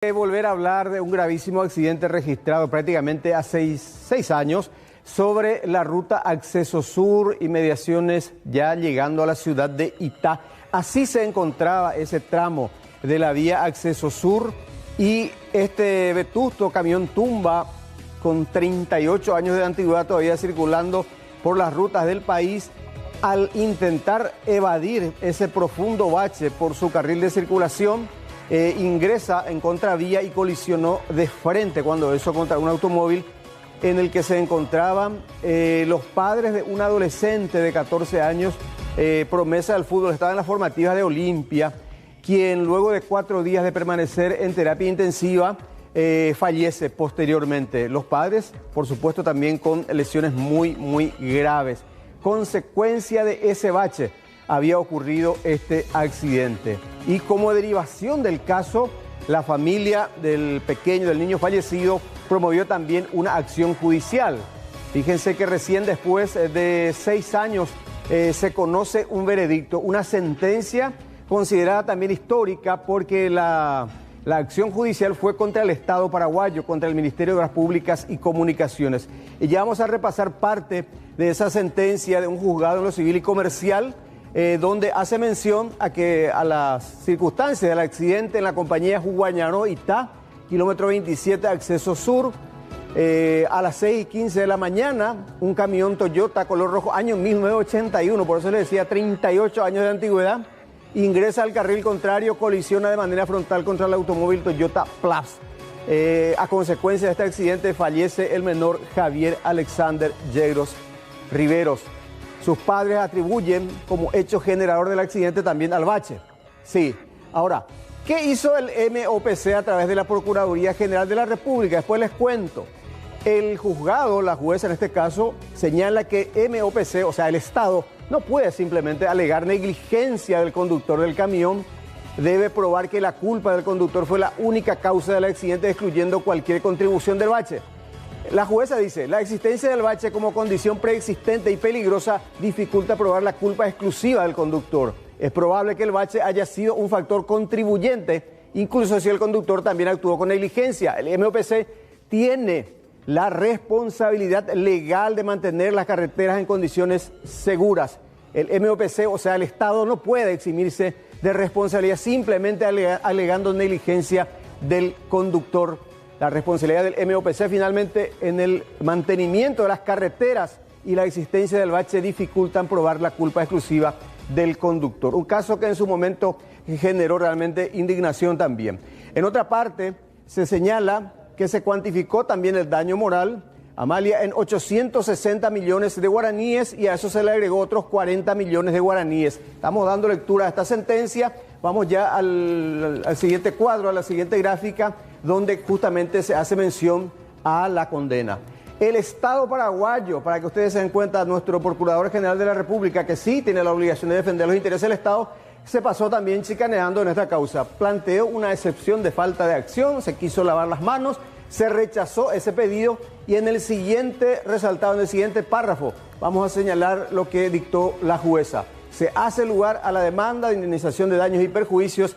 Volver a hablar de un gravísimo accidente registrado prácticamente hace seis años sobre la ruta Acceso Sur y mediaciones ya llegando a la ciudad de Itá. Así se encontraba ese tramo de la vía Acceso Sur y este vetusto camión tumba con 38 años de antigüedad todavía circulando por las rutas del país al intentar evadir ese profundo bache por su carril de circulación. Ingresa en contravía y colisionó de frente cuando eso contra un automóvil en el que se encontraban los padres de un adolescente de 14 años, promesa del fútbol, estaba en las formativas de Olimpia, quien luego de 4 días de permanecer en terapia intensiva fallece posteriormente. Los padres, por supuesto, también con lesiones muy graves. Consecuencia de ese bache había ocurrido este accidente. Y como derivación del caso, la familia del niño fallecido, promovió también una acción judicial. Fíjense que recién después de 6 años se conoce un veredicto, una sentencia considerada también histórica porque la acción judicial fue contra el Estado paraguayo, contra el Ministerio de Obras Públicas y Comunicaciones. Y ya vamos a repasar parte de esa sentencia de un juzgado en lo civil y comercial, donde hace mención a las circunstancias del accidente en la compañía Juguañaro Itá, kilómetro 27, Acceso Sur. A las 6:15 de la mañana, un camión Toyota color rojo, año 1981, por eso le decía 38 años de antigüedad, ingresa al carril contrario, colisiona de manera frontal contra el automóvil Toyota Plus. A consecuencia de este accidente fallece el menor Javier Alexander Yegros Riveros. Sus padres atribuyen como hecho generador del accidente también al bache. Sí. Ahora, ¿qué hizo el MOPC a través de la Procuraduría General de la República? Después les cuento. El juzgado, la jueza en este caso, señala que MOPC, o sea, el Estado, no puede simplemente alegar negligencia del conductor del camión. Debe probar que la culpa del conductor fue la única causa del accidente, excluyendo cualquier contribución del bache. La jueza dice, la existencia del bache como condición preexistente y peligrosa dificulta probar la culpa exclusiva del conductor. Es probable que el bache haya sido un factor contribuyente, incluso si el conductor también actuó con negligencia. El MOPC tiene la responsabilidad legal de mantener las carreteras en condiciones seguras. El MOPC, o sea, el Estado, no puede eximirse de responsabilidad simplemente alegando negligencia del conductor. La responsabilidad del MOPC finalmente en el mantenimiento de las carreteras y la existencia del bache dificultan probar la culpa exclusiva del conductor. Un caso que en su momento generó realmente indignación también. En otra parte, se señala que se cuantificó también el daño moral, Amalia, en 860 millones de guaraníes y a eso se le agregó otros 40 millones de guaraníes. Estamos dando lectura a esta sentencia. Vamos ya al siguiente cuadro, a la siguiente gráfica, donde justamente se hace mención a la condena. El Estado paraguayo, para que ustedes se den cuenta, nuestro Procurador General de la República, que sí tiene la obligación de defender los intereses del Estado, se pasó también chicaneando en esta causa. Planteó una excepción de falta de acción, se quiso lavar las manos, se rechazó ese pedido y en el siguiente resaltado, en el siguiente párrafo, vamos a señalar lo que dictó la jueza. Se hace lugar a la demanda de indemnización de daños y perjuicios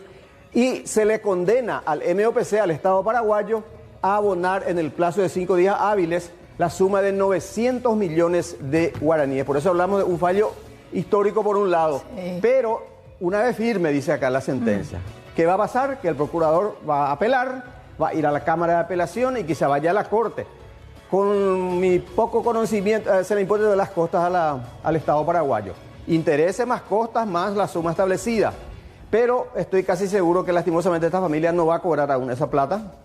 y se le condena al MOPC, al Estado paraguayo, a abonar en el plazo de 5 días hábiles la suma de 900 millones de guaraníes. Por eso hablamos de un fallo histórico por un lado, sí. Pero una vez firme, dice acá la sentencia, ¿qué va a pasar? Que el procurador va a apelar, va a ir a la Cámara de Apelación y quizá vaya a la Corte. Con mi poco conocimiento, se le impone de las costas al Estado paraguayo. Interese más costas, más la suma establecida. Pero estoy casi seguro que lastimosamente esta familia no va a cobrar aún esa plata.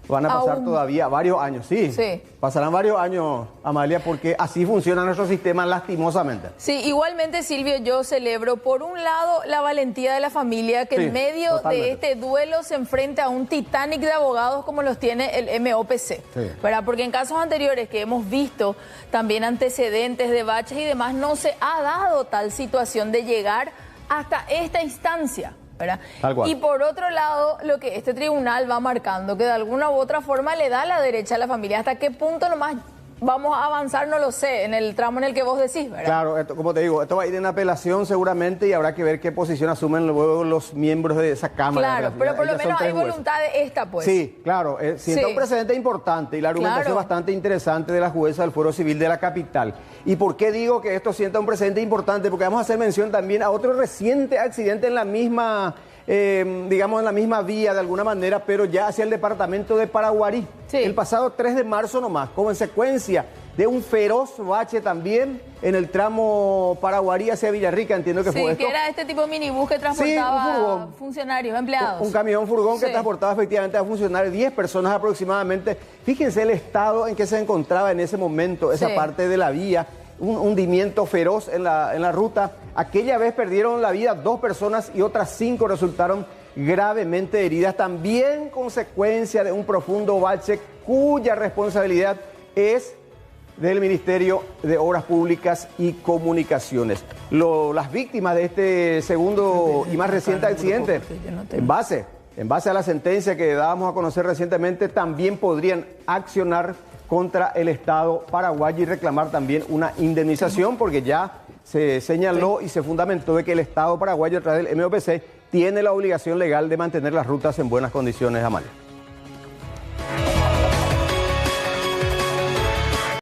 Van a pasar todavía varios años, sí. Pasarán varios años, Amalia, porque así funciona nuestro sistema lastimosamente. Sí, igualmente, Silvio, yo celebro, por un lado, la valentía de la familia que en medio de este duelo se enfrenta a un Titanic de abogados como los tiene el MOPC, ¿verdad? Porque en casos anteriores que hemos visto también antecedentes de baches y demás, no se ha dado tal situación de llegar hasta esta instancia, ¿verdad? Y por otro lado, lo que este tribunal va marcando, que de alguna u otra forma le da la derecha a la familia, hasta qué punto nomás vamos a avanzar, no lo sé, en el tramo en el que vos decís, ¿verdad? Claro, como te digo, esto va a ir en apelación seguramente y habrá que ver qué posición asumen luego los miembros de esa Cámara. Claro, pero por lo menos hay voluntad de esta, pues. Sí, claro, sienta un precedente importante y la argumentación bastante interesante de la jueza del Fuero Civil de la capital. ¿Y por qué digo que esto sienta un precedente importante? Porque vamos a hacer mención también a otro reciente accidente en la misma... digamos en la misma vía de alguna manera, pero ya hacia el departamento de Paraguarí. Sí. El pasado 3 de marzo nomás, como en secuencia de un feroz bache también en el tramo Paraguarí hacia Villarrica, entiendo que fue esto. Sí, que era este tipo de minibús que transportaba funcionarios, empleados. Un camión furgón que transportaba efectivamente a funcionarios, 10 personas aproximadamente. Fíjense el estado en que se encontraba en ese momento, esa parte de la vía. Un hundimiento feroz en la ruta. Aquella vez perdieron la vida 2 personas y otras 5 resultaron gravemente heridas, también consecuencia de un profundo bache cuya responsabilidad es del Ministerio de Obras Públicas y Comunicaciones. Las víctimas de este segundo y más reciente accidente, en base a la sentencia que dábamos a conocer recientemente, también podrían accionar contra el Estado paraguayo y reclamar también una indemnización, porque ya se señaló y se fundamentó de que el Estado paraguayo a través del MOPC tiene la obligación legal de mantener las rutas en buenas condiciones, Amalia.